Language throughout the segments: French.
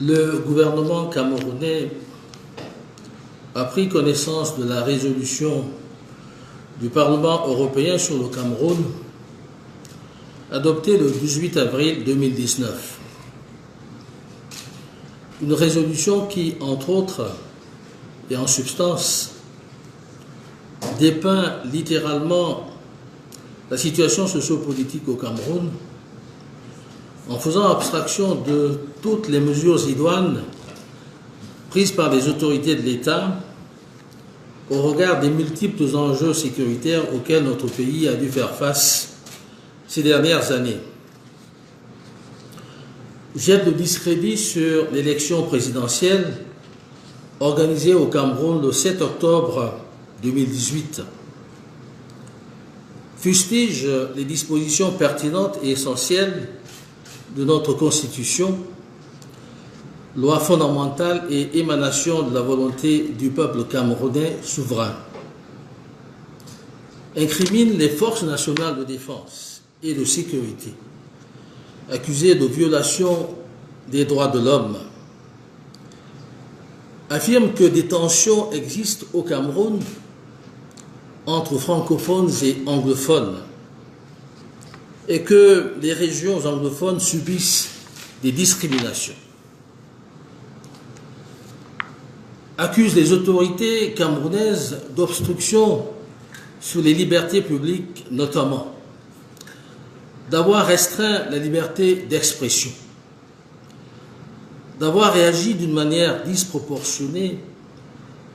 Le gouvernement camerounais a pris connaissance de la résolution du Parlement européen sur le Cameroun, adoptée le 18 avril 2019. Une résolution qui, entre autres, et en substance, dépeint littéralement la situation sociopolitique au Cameroun en faisant abstraction de toutes les mesures idoines prises par les autorités de l'État au regard des multiples enjeux sécuritaires auxquels notre pays a dû faire face ces dernières années. Jette le discrédit sur l'élection présidentielle organisée au Cameroun le 7 octobre 2018. Fustige les dispositions pertinentes et essentielles de notre Constitution, loi fondamentale et émanation de la volonté du peuple camerounais souverain. Incrimine les forces nationales de défense et de sécurité, accusées de violation des droits de l'homme. Affirme que des tensions existent au Cameroun entre francophones et anglophones et que les régions anglophones subissent des discriminations. Accuse les autorités camerounaises d'obstruction sur les libertés publiques notamment, d'avoir restreint la liberté d'expression, d'avoir réagi d'une manière disproportionnée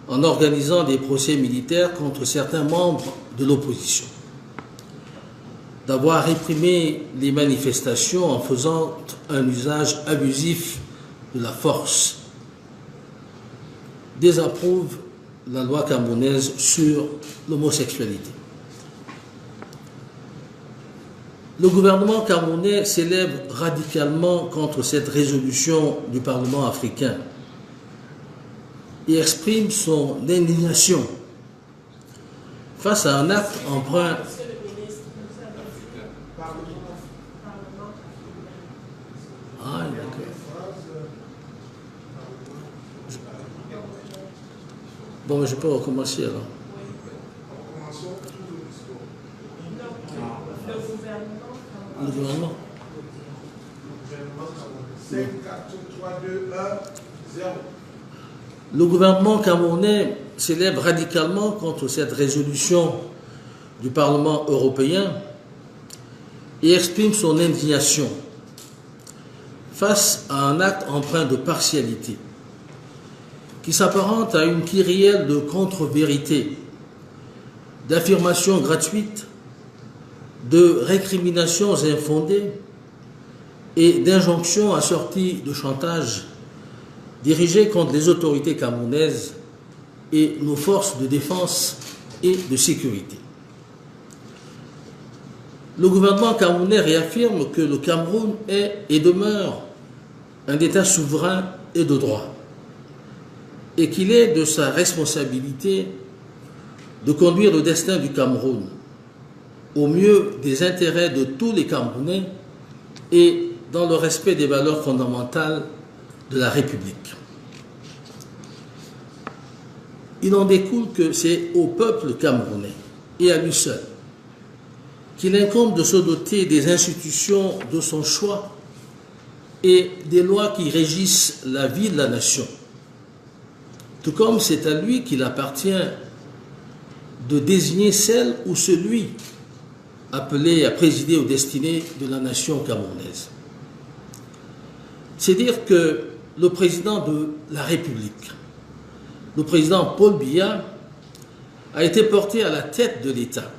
en organisant des procès militaires contre certains membres de l'opposition, d'avoir réprimé les manifestations en faisant un usage abusif de la force, désapprouve la loi camerounaise sur l'homosexualité. Le gouvernement camerounais s'élève radicalement contre cette résolution du Parlement africain et exprime son indignation face à un acte empreint Bon, mais je peux recommencer alors. Le gouvernement. 5, 4, 3, 2, 1, 0. Le gouvernement camerounais s'élève radicalement contre cette résolution du Parlement européen et exprime son indignation face à un acte empreint de partialité qui s'apparente à une kyrielle de contre-vérités, d'affirmations gratuites, de récriminations infondées et d'injonctions assorties de chantage dirigées contre les autorités camerounaises et nos forces de défense et de sécurité. Le gouvernement camerounais réaffirme que le Cameroun est et demeure un État souverain et de droit, et qu'il est de sa responsabilité de conduire le destin du Cameroun au mieux des intérêts de tous les Camerounais et dans le respect des valeurs fondamentales de la République. Il en découle que c'est au peuple camerounais et à lui seul qu'il incombe de se doter des institutions de son choix et des lois qui régissent la vie de la nation, tout comme c'est à lui qu'il appartient de désigner celle ou celui appelé à présider aux destinées de la nation camerounaise. C'est dire que le président de la République, le président Paul Biya, a été porté à la tête de l'État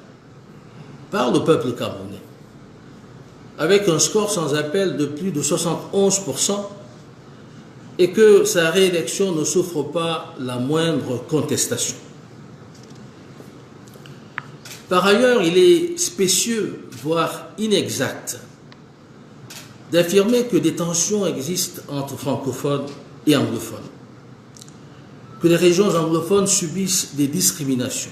par le peuple camerounais, avec un score sans appel de plus de 71%, et que sa réélection ne souffre pas la moindre contestation. Par ailleurs, il est spécieux, voire inexact, d'affirmer que des tensions existent entre francophones et anglophones, que les régions anglophones subissent des discriminations,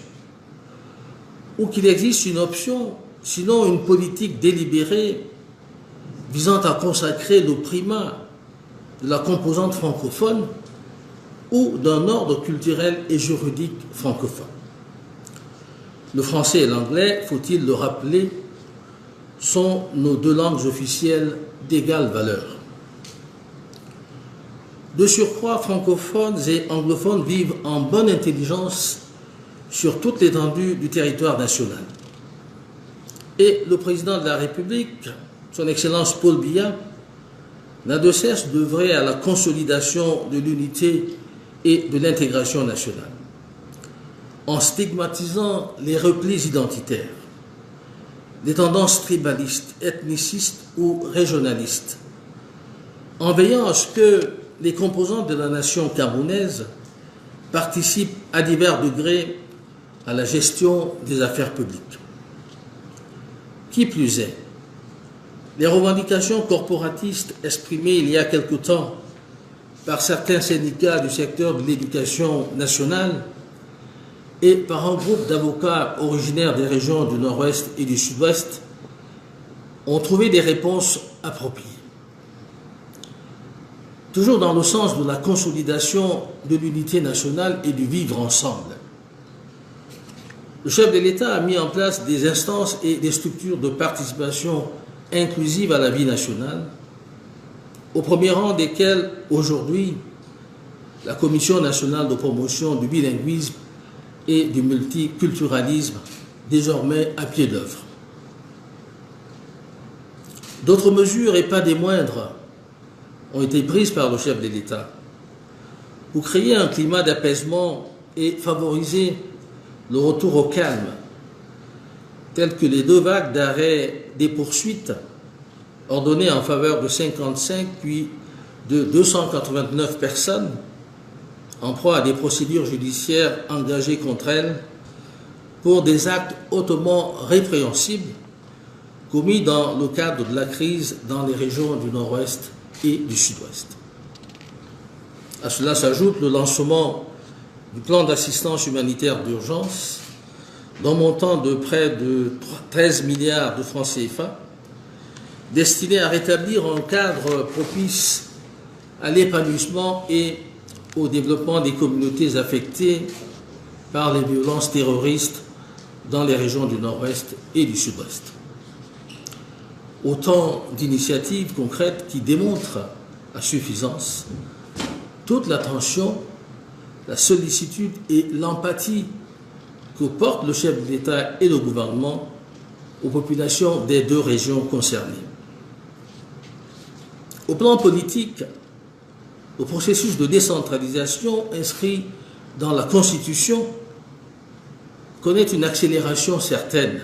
ou qu'il existe une option, sinon une politique délibérée, visant à consacrer le primat de la composante francophone ou d'un ordre culturel et juridique francophone. Le français et l'anglais, faut-il le rappeler, sont nos deux langues officielles d'égale valeur. De surcroît, francophones et anglophones vivent en bonne intelligence sur toute l'étendue du territoire national. Et le président de la République, son Excellence Paul Biya, n'a de cesse d'œuvrer à la consolidation de l'unité et de l'intégration nationale, en stigmatisant les replis identitaires, les tendances tribalistes, ethnicistes ou régionalistes, en veillant à ce que les composantes de la nation camerounaise participent à divers degrés à la gestion des affaires publiques. Qui plus est, les revendications corporatistes exprimées il y a quelque temps par certains syndicats du secteur de l'éducation nationale et par un groupe d'avocats originaires des régions du Nord-Ouest et du Sud-Ouest ont trouvé des réponses appropriées. Toujours dans le sens de la consolidation de l'unité nationale et du vivre ensemble, le chef de l'État a mis en place des instances et des structures de participation inclusive à la vie nationale, au premier rang desquelles, aujourd'hui, la Commission nationale de promotion du bilinguisme et du multiculturalisme, désormais à pied d'œuvre. D'autres mesures, et pas des moindres, ont été prises par le chef de l'État pour créer un climat d'apaisement et favoriser le retour au calme, tels que les 2 vagues d'arrêt des poursuites ordonnées en faveur de 55 puis de 289 personnes en proie à des procédures judiciaires engagées contre elles pour des actes hautement répréhensibles commis dans le cadre de la crise dans les régions du Nord-Ouest et du Sud-Ouest. À cela s'ajoute le lancement du plan d'assistance humanitaire d'urgence d'un montant de près de 13 milliards de francs CFA, destiné à rétablir un cadre propice à l'épanouissement et au développement des communautés affectées par les violences terroristes dans les régions du Nord-Ouest et du Sud-Ouest. Autant d'initiatives concrètes qui démontrent à suffisance toute l'attention, la sollicitude et l'empathie que portent le chef de l'État et le gouvernement aux populations des 2 régions concernées. Au plan politique, le processus de décentralisation inscrit dans la Constitution connaît une accélération certaine.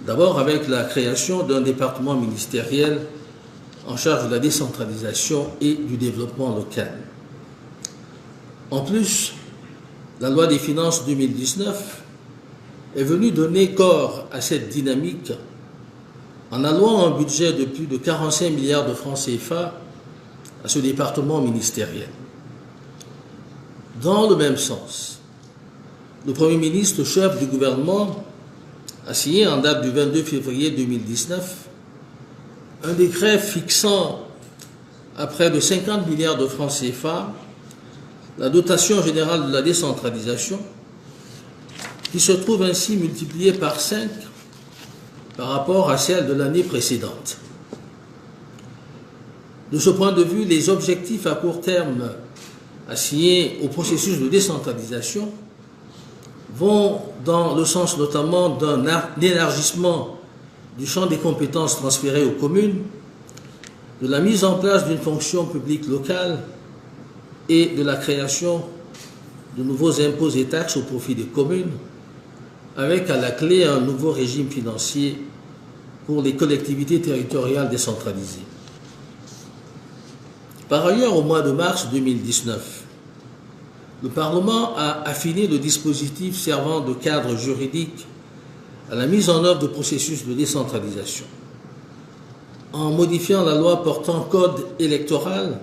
D'abord avec la création d'un département ministériel en charge de la décentralisation et du développement local. En plus, la loi des finances 2019 est venue donner corps à cette dynamique en allouant un budget de plus de 45 milliards de francs CFA à ce département ministériel. Dans le même sens, le Premier ministre, chef du gouvernement, a signé en date du 22 février 2019 un décret fixant à près de 50 milliards de francs CFA la dotation générale de la décentralisation, qui se trouve ainsi multipliée par 5 par rapport à celle de l'année précédente. De ce point de vue, les objectifs à court terme assignés au processus de décentralisation vont dans le sens notamment d'un élargissement du champ des compétences transférées aux communes, de la mise en place d'une fonction publique locale et de la création de nouveaux impôts et taxes au profit des communes, avec à la clé un nouveau régime financier pour les collectivités territoriales décentralisées. Par ailleurs, au mois de mars 2019, le Parlement a affiné le dispositif servant de cadre juridique à la mise en œuvre de processus de décentralisation, en modifiant la loi portant code électoral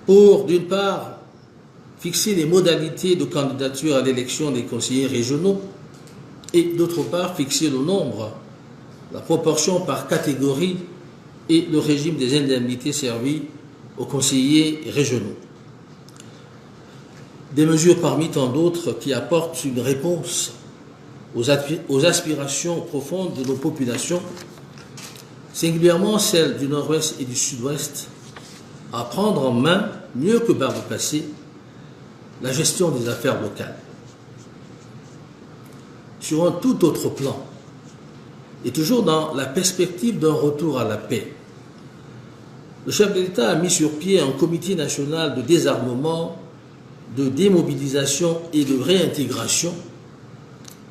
pour, d'une part, fixer les modalités de candidature à l'élection des conseillers régionaux et, d'autre part, fixer le nombre, la proportion par catégorie et le régime des indemnités servies aux conseillers régionaux. Des mesures parmi tant d'autres qui apportent une réponse aux aspirations profondes de nos populations, singulièrement celles du Nord-Ouest et du Sud-Ouest, à prendre en main, mieux que par le passé, la gestion des affaires locales. Sur un tout autre plan, et toujours dans la perspective d'un retour à la paix, le chef de l'État a mis sur pied un comité national de désarmement, de démobilisation et de réintégration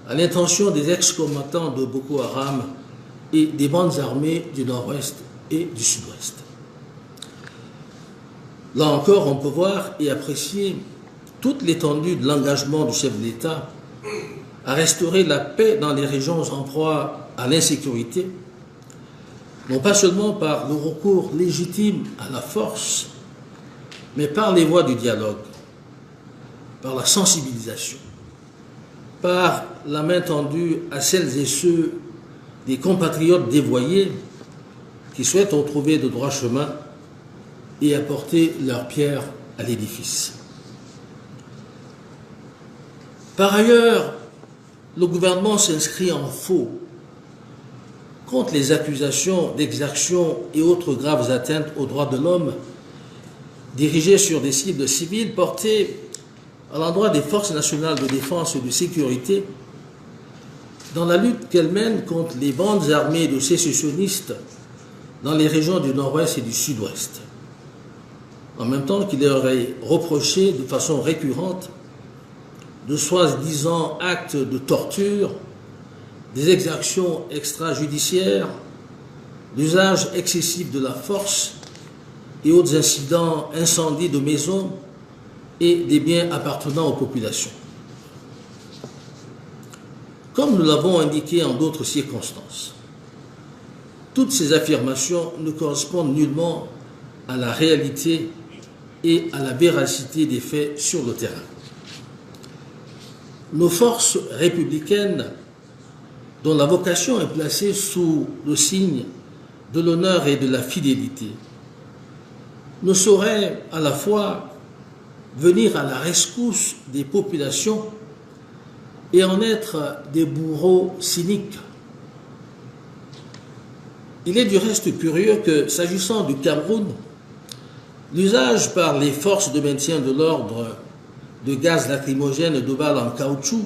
à l'intention des ex-combattants de Boko Haram et des bandes armées du Nord-Ouest et du Sud-Ouest. Là encore, on peut voir et apprécier toute l'étendue de l'engagement du chef de l'État à restaurer la paix dans les régions en proie à l'insécurité, non pas seulement par le recours légitime à la force, mais par les voies du dialogue, par la sensibilisation, par la main tendue à celles et ceux des compatriotes dévoyés qui souhaitent retrouver de droits chemins et apporter leur pierre à l'édifice. Par ailleurs, le gouvernement s'inscrit en faux contre les accusations d'exactions et autres graves atteintes aux droits de l'homme dirigées sur des cibles civiles portées à l'endroit des forces nationales de défense et de sécurité dans la lutte qu'elles mènent contre les bandes armées de sécessionnistes dans les régions du Nord-Ouest et du Sud-Ouest. En même temps qu'il leur est reproché de façon récurrente de soi-disant actes de torture, des exactions extrajudiciaires, l'usage excessif de la force et autres incidents, incendies de maisons et des biens appartenant aux populations. Comme nous l'avons indiqué en d'autres circonstances, toutes ces affirmations ne correspondent nullement à la réalité et à la véracité des faits sur le terrain. Nos forces républicaines, dont la vocation est placée sous le signe de l'honneur et de la fidélité, ne sauraient à la fois venir à la rescousse des populations et en être des bourreaux cyniques. Il est du reste curieux que, s'agissant du Cameroun, l'usage par les forces de maintien de l'ordre de gaz lacrymogène et de balles en caoutchouc,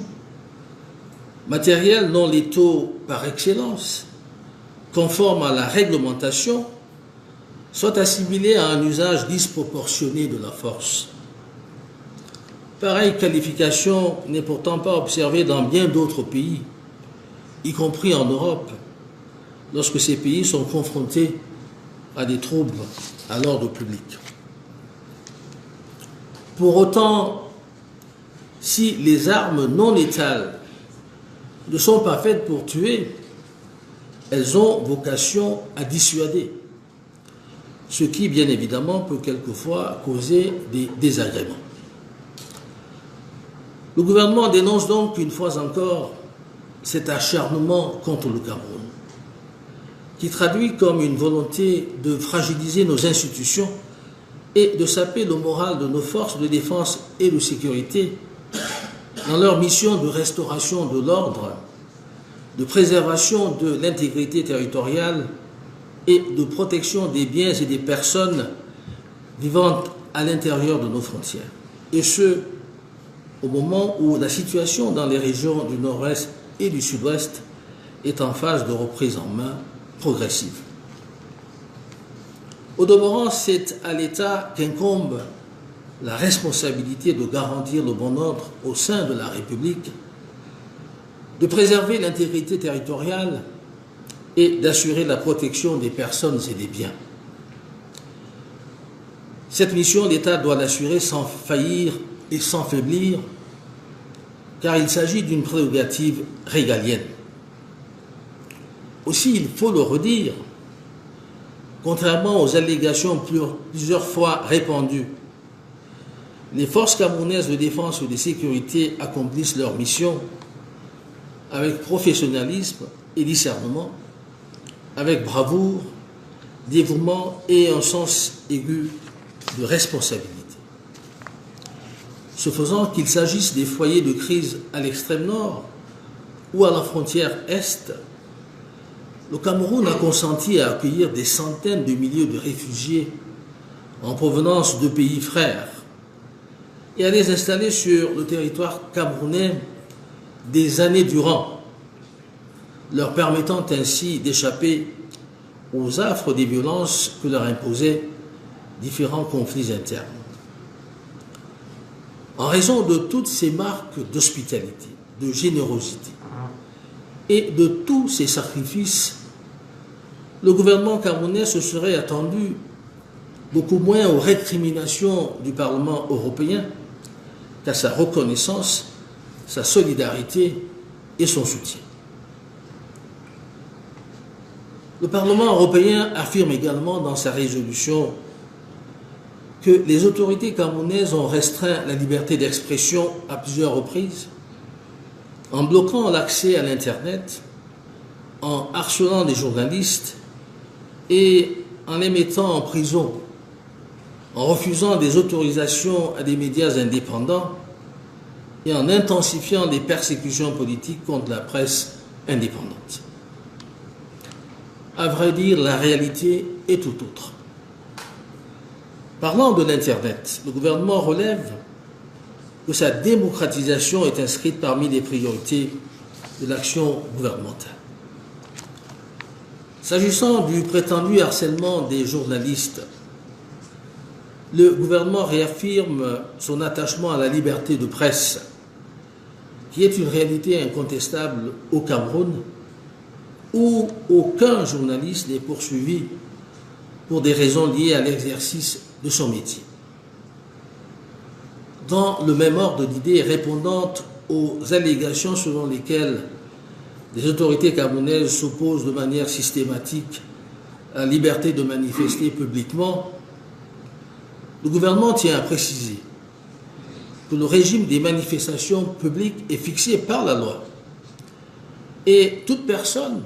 matériel non létaux par excellence, conforme à la réglementation, soit assimilé à un usage disproportionné de la force. Pareille qualification n'est pourtant pas observée dans bien d'autres pays, y compris en Europe, lorsque ces pays sont confrontés à des troubles à l'ordre public. Pour autant, si les armes non létales ne sont pas faites pour tuer, elles ont vocation à dissuader, ce qui, bien évidemment, peut quelquefois causer des désagréments. Le gouvernement dénonce donc une fois encore cet acharnement contre le Cameroun, qui traduit comme une volonté de fragiliser nos institutions et de saper le moral de nos forces de défense et de sécurité dans leur mission de restauration de l'ordre, de préservation de l'intégrité territoriale et de protection des biens et des personnes vivant à l'intérieur de nos frontières. Et ce, au moment où la situation dans les régions du Nord-Ouest et du Sud-Ouest est en phase de reprise en main progressive. Au demeurant, c'est à l'État qu'incombe la responsabilité de garantir le bon ordre au sein de la République, de préserver l'intégrité territoriale et d'assurer la protection des personnes et des biens. Cette mission, l'État doit l'assurer sans faillir et sans faiblir, car il s'agit d'une prérogative régalienne. Aussi, il faut le redire, contrairement aux allégations plusieurs fois répandues, les forces camerounaises de défense ou de sécurité accomplissent leur mission avec professionnalisme et discernement, avec bravoure, dévouement et un sens aigu de responsabilité. Ce faisant, qu'il s'agisse des foyers de crise à l'extrême nord ou à la frontière est, le Cameroun a consenti à accueillir des centaines de milliers de réfugiés en provenance de pays frères et à les installer sur le territoire camerounais des années durant, leur permettant ainsi d'échapper aux affres des violences que leur imposaient différents conflits internes. En raison de toutes ces marques d'hospitalité, de générosité et de tous ces sacrifices, le gouvernement camerounais se serait attendu beaucoup moins aux récriminations du Parlement européen qu'à sa reconnaissance, sa solidarité et son soutien. Le Parlement européen affirme également dans sa résolution que les autorités camerounaises ont restreint la liberté d'expression à plusieurs reprises, en bloquant l'accès à l'Internet, en harcelant des journalistes et en les mettant en prison, en refusant des autorisations à des médias indépendants et en intensifiant les persécutions politiques contre la presse indépendante. À vrai dire, la réalité est tout autre. Parlant de l'Internet, le gouvernement relève que sa démocratisation est inscrite parmi les priorités de l'action gouvernementale. S'agissant du prétendu harcèlement des journalistes, le gouvernement réaffirme son attachement à la liberté de presse, qui est une réalité incontestable au Cameroun, où aucun journaliste n'est poursuivi pour des raisons liées à l'exercice de son métier. Dans le même ordre d'idées, répondant aux allégations selon lesquelles les autorités camerounaises s'opposent de manière systématique à la liberté de manifester publiquement, le gouvernement tient à préciser que le régime des manifestations publiques est fixé par la loi et toute personne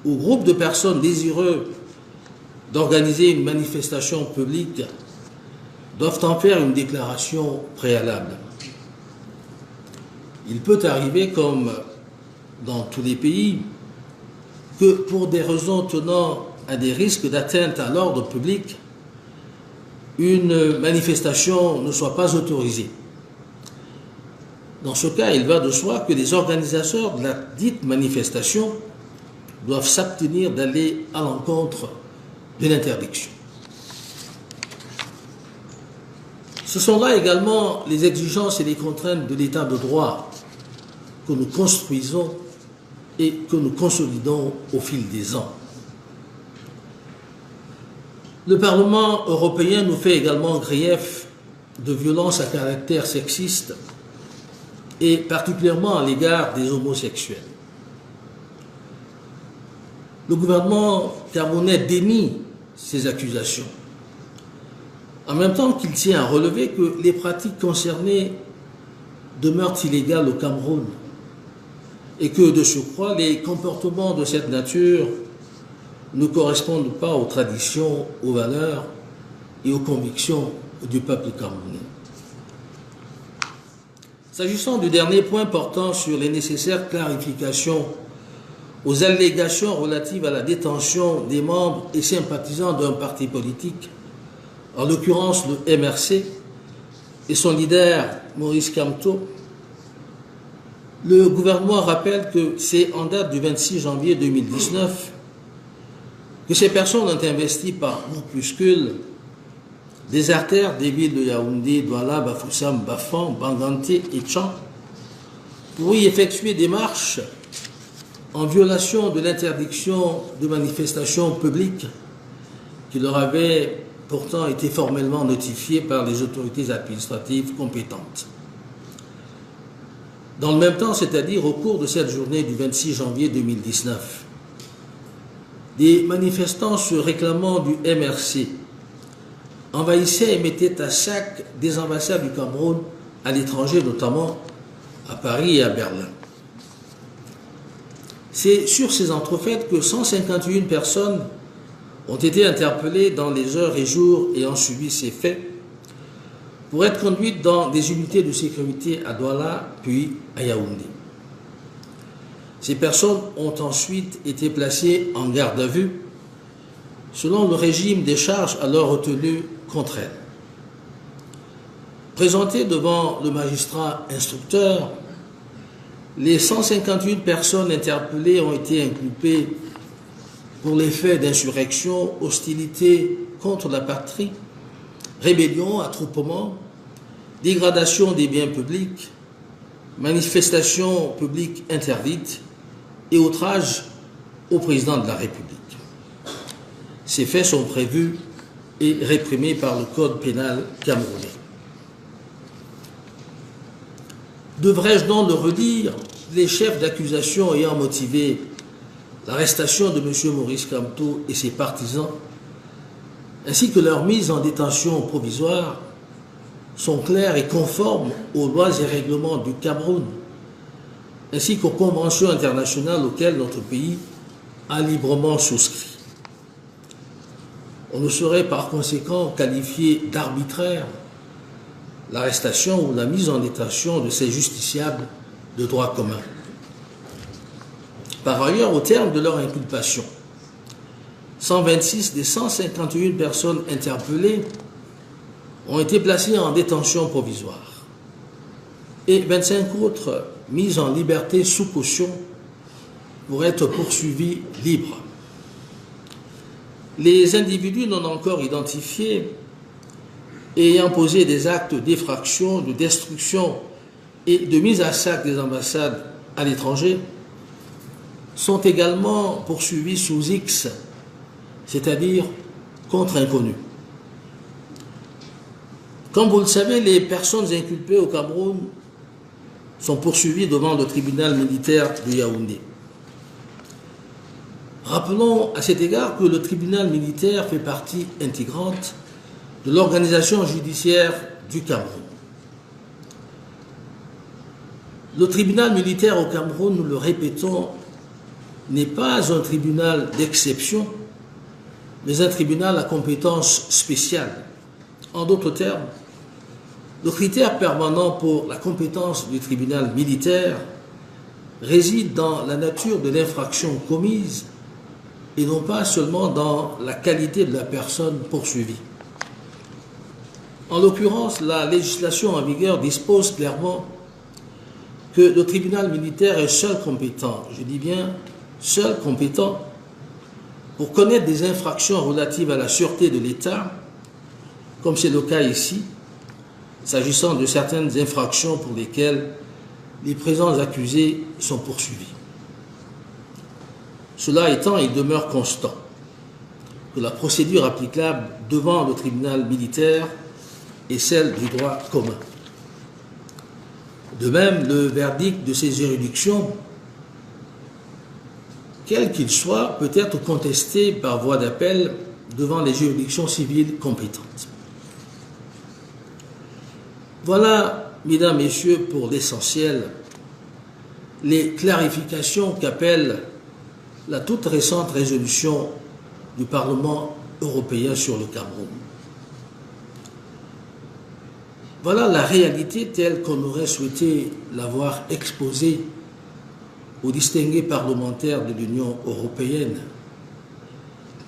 ou groupe de personnes désireux d'organiser une manifestation publique doivent en faire une déclaration préalable. Il peut arriver, comme dans tous les pays, que pour des raisons tenant à des risques d'atteinte à l'ordre public, une manifestation ne soit pas autorisée. Dans ce cas, il va de soi que les organisateurs de la dite manifestation doivent s'abstenir d'aller à l'encontre de l'interdiction. Ce sont là également les exigences et les contraintes de l'état de droit que nous construisons et que nous consolidons au fil des ans. Le Parlement européen nous fait également grief de violences à caractère sexiste et particulièrement à l'égard des homosexuels. Le gouvernement camerounais dénie ces accusations, en même temps qu'il tient à relever que les pratiques concernées demeurent illégales au Cameroun et que, de surcroît, les comportements de cette nature ne correspondent pas aux traditions, aux valeurs et aux convictions du peuple camerounais. S'agissant du dernier point portant sur les nécessaires clarifications aux allégations relatives à la détention des membres et sympathisants d'un parti politique, en l'occurrence le MRC, et son leader Maurice Kamto, le gouvernement rappelle que c'est en date du 26 janvier 2019 que ces personnes ont investi par groupuscules des artères des villes de Yaoundé, Douala, Bafoussam, Bafan, Banganté et Tchan pour y effectuer des marches en violation de l'interdiction de manifestation publique qui leur avait pourtant été formellement notifiée par les autorités administratives compétentes. Dans le même temps, c'est-à-dire au cours de cette journée du 26 janvier 2019, des manifestants se réclamant du MRC envahissaient et mettaient à sac des ambassades du Cameroun à l'étranger, notamment à Paris et à Berlin. C'est sur ces entrefaites que 151 personnes ont été interpellées dans les heures et jours ayant suivi ces faits pour être conduites dans des unités de sécurité à Douala puis à Yaoundé. Ces personnes ont ensuite été placées en garde à vue selon le régime des charges alors retenues contre elles. Présentées devant le magistrat instructeur, les 151 personnes interpellées ont été inculpées pour les faits d'insurrection, hostilité contre la patrie, rébellion, attroupement, dégradation des biens publics, manifestation publique interdite et outrage au président de la République. Ces faits sont prévus et réprimés par le Code pénal camerounais. Devrais-je donc le redire, les chefs d'accusation ayant motivé l'arrestation de M. Maurice Kamto et ses partisans, ainsi que leur mise en détention provisoire, sont clairs et conformes aux lois et règlements du Cameroun, ainsi qu'aux conventions internationales auxquelles notre pays a librement souscrit. On ne saurait par conséquent qualifier d'arbitraire l'arrestation ou la mise en détention de ces justiciables de droit commun. Par ailleurs, au terme de leur inculpation, 126 des 151 personnes interpellées ont été placées en détention provisoire et 25 autres mises en liberté sous caution pour être poursuivies libres. Les individus non encore identifiés ayant posé des actes d'effraction, de destruction et de mise à sac des ambassades à l'étranger sont également poursuivis sous X, c'est-à-dire contre inconnu. Comme vous le savez, les personnes inculpées au Cameroun sont poursuivies devant le tribunal militaire de Yaoundé. Rappelons à cet égard que le tribunal militaire fait partie intégrante de l'organisation judiciaire du Cameroun. Le tribunal militaire au Cameroun, nous le répétons, n'est pas un tribunal d'exception, mais un tribunal à compétence spéciale. En d'autres termes, le critère permanent pour la compétence du tribunal militaire réside dans la nature de l'infraction commise et non pas seulement dans la qualité de la personne poursuivie. En l'occurrence, la législation en vigueur dispose clairement que le tribunal militaire est seul compétent, je dis bien seul compétent, pour connaître des infractions relatives à la sûreté de l'État, comme c'est le cas ici, s'agissant de certaines infractions pour lesquelles les présents accusés sont poursuivis. Cela étant, il demeure constant que la procédure applicable devant le tribunal militaire est celle du droit commun. De même, le verdict de ces juridictions, quel qu'il soit, peut être contesté par voie d'appel devant les juridictions civiles compétentes. Voilà, mesdames, messieurs, pour l'essentiel, les clarifications qu'appelle la toute récente résolution du Parlement européen sur le Cameroun. Voilà la réalité telle qu'on aurait souhaité l'avoir exposée aux distingués parlementaires de l'Union européenne,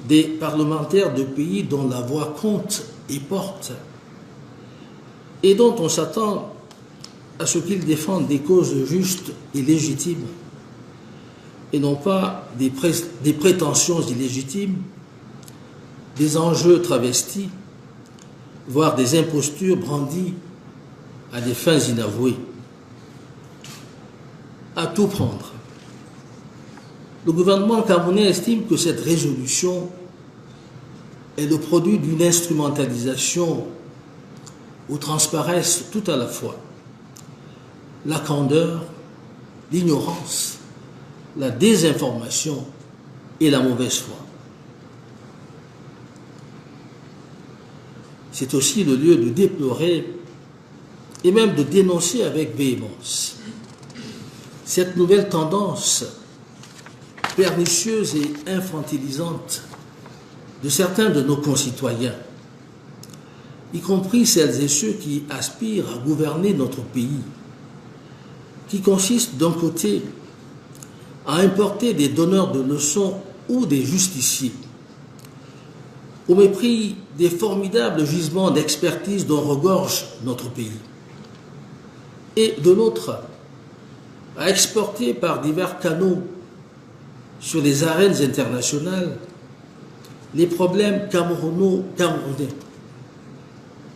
des parlementaires de pays dont la voix compte et porte, et dont on s'attend à ce qu'ils défendent des causes justes et légitimes, et non pas des prétentions illégitimes, des enjeux travestis, voire des impostures brandies à des fins inavouées. À tout prendre, le gouvernement camerounais estime que cette résolution est le produit d'une instrumentalisation où transparaissent tout à la fois la candeur, l'ignorance, la désinformation et la mauvaise foi. C'est aussi le lieu de déplorer et même de dénoncer avec véhémence cette nouvelle tendance pernicieuse et infantilisante de certains de nos concitoyens, y compris celles et ceux qui aspirent à gouverner notre pays, qui consiste d'un côté à importer des donneurs de leçons ou des justiciers, au mépris des formidables gisements d'expertise dont regorge notre pays, et de l'autre, à exporter par divers canaux sur les arènes internationales les problèmes camerounais,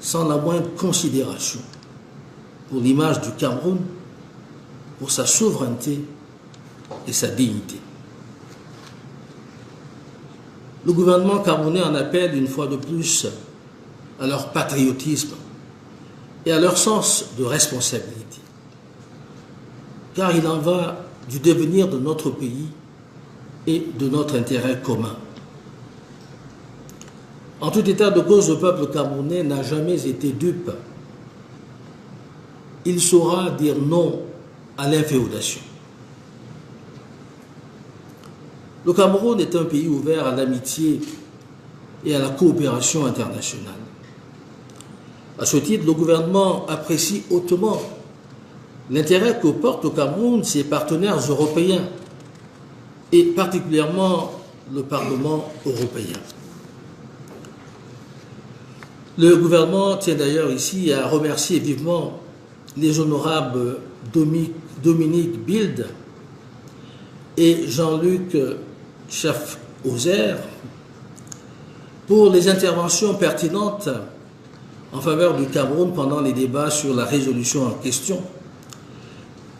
sans la moindre considération pour l'image du Cameroun, pour sa souveraineté et sa dignité. Le gouvernement camerounais en appelle une fois de plus à leur patriotisme et à leur sens de responsabilité, car il en va du devenir de notre pays et de notre intérêt commun. En tout état de cause, le peuple camerounais n'a jamais été dupe. Il saura dire non à l'inféodation. Le Cameroun est un pays ouvert à l'amitié et à la coopération internationale. À ce titre, le gouvernement apprécie hautement l'intérêt que portent au Cameroun ses partenaires européens et particulièrement le Parlement européen. Le gouvernement tient d'ailleurs ici à remercier vivement les honorables Dominique Bilde et Jean-Luc Schaffhauser pour les interventions pertinentes en faveur du Cameroun pendant les débats sur la résolution en question,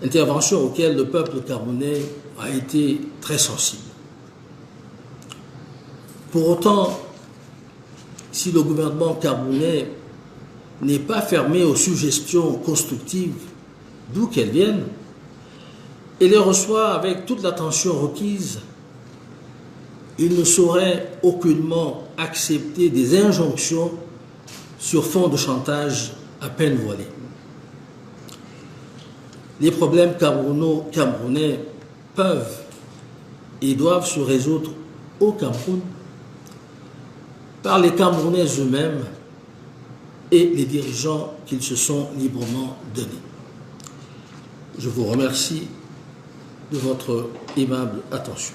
interventions auxquelles le peuple camerounais a été très sensible. Pour autant, si le gouvernement camerounais n'est pas fermé aux suggestions constructives, d'où qu'elles viennent, et les reçoit avec toute l'attention requise, il ne saurait aucunement accepter des injonctions sur fond de chantage à peine voilé. Les problèmes camerounais peuvent et doivent se résoudre au Cameroun par les Camerounais eux-mêmes et les dirigeants qu'ils se sont librement donnés. Je vous remercie de votre aimable attention.